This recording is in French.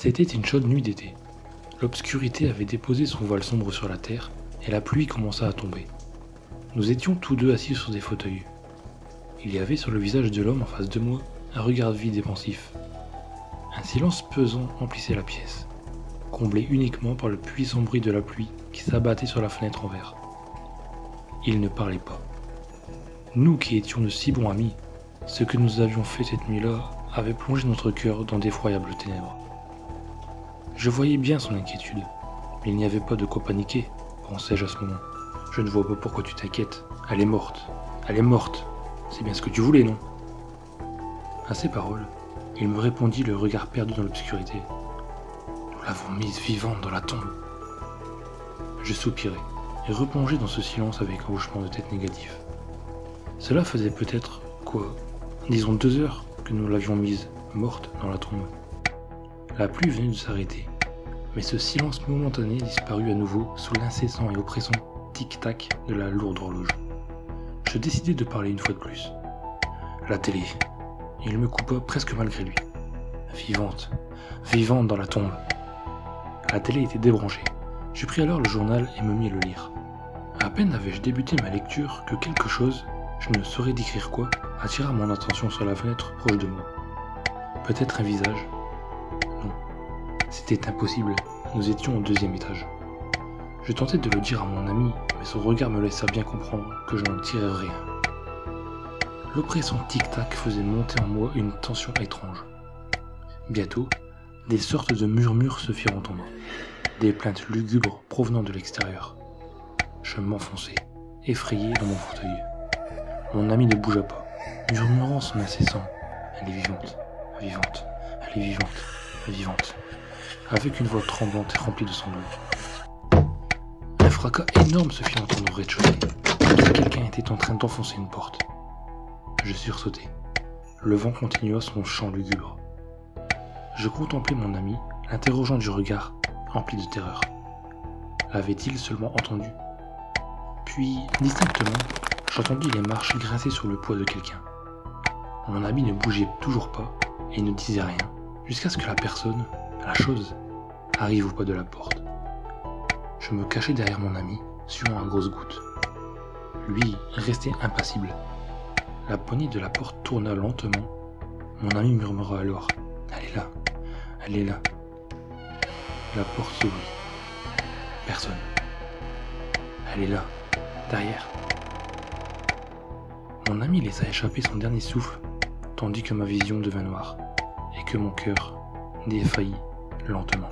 C'était une chaude nuit d'été. L'obscurité avait déposé son voile sombre sur la terre et la pluie commença à tomber. Nous étions tous deux assis sur des fauteuils. Il y avait sur le visage de l'homme en face de moi un regard vide et pensif. Un silence pesant emplissait la pièce, comblé uniquement par le puissant bruit de la pluie qui s'abattait sur la fenêtre en verre. Il ne parlait pas. Nous qui étions de si bons amis, ce que nous avions fait cette nuit-là avait plongé notre cœur dans d'effroyables ténèbres. Je voyais bien son inquiétude, mais il n'y avait pas de quoi paniquer, pensai-je à ce moment. Je ne vois pas pourquoi tu t'inquiètes. Elle est morte. Elle est morte. C'est bien ce que tu voulais, non? À ces paroles, il me répondit, le regard perdu dans l'obscurité. Nous l'avons mise vivante dans la tombe. Je soupirai et replongeai dans ce silence avec un hochement de tête négatif. Cela faisait peut-être, disons 2 heures que nous l'avions mise, morte, dans la tombe. La pluie venait de s'arrêter, mais ce silence momentané disparut à nouveau sous l'incessant et oppressant tic-tac de la lourde horloge. Je décidai de parler une fois de plus. La télé. Il me coupa presque malgré lui. Vivante, vivante dans la tombe. La télé était débranchée. Je pris alors le journal et me mis à le lire. À peine avais-je débuté ma lecture que quelque chose, je ne saurais décrire quoi, attira mon attention sur la fenêtre proche de moi. Peut-être un visage. Non, c'était impossible, nous étions au 2e étage. Je tentais de le dire à mon ami, mais son regard me laissa bien comprendre que je n'en tirais rien. L'oppressant tic-tac faisait monter en moi une tension étrange. Bientôt, des sortes de murmures se firent entendre, des plaintes lugubres provenant de l'extérieur. Je m'enfonçai, effrayé dans mon fauteuil. Mon ami ne bougea pas, murmurant son incessant. Elle est vivante, vivante, elle est vivante, vivante, avec une voix tremblante et remplie de sanglots. Un fracas énorme se fit entendre au rez-de-chaussée, comme si quelqu'un était en train d'enfoncer une porte. Je sursautai. Le vent continua son chant lugubre. Je contemplai mon ami, l'interrogeant du regard, rempli de terreur. L'avait-il seulement entendu? Puis, distinctement, j'entendis les marches grincer sur le poids de quelqu'un. Mon ami ne bougeait toujours pas et ne disait rien, jusqu'à ce que la personne, la chose, arrive au pas de la porte. Je me cachai derrière mon ami, suant à grosses gouttes. Lui restait impassible. La poignée de la porte tourna lentement. Mon ami murmura alors « Elle est là, elle est là ». La porte s'ouvrit. Personne. Elle est là, derrière. Mon ami laissa échapper son dernier souffle, tandis que ma vision devint noire, et que mon cœur défaillit lentement.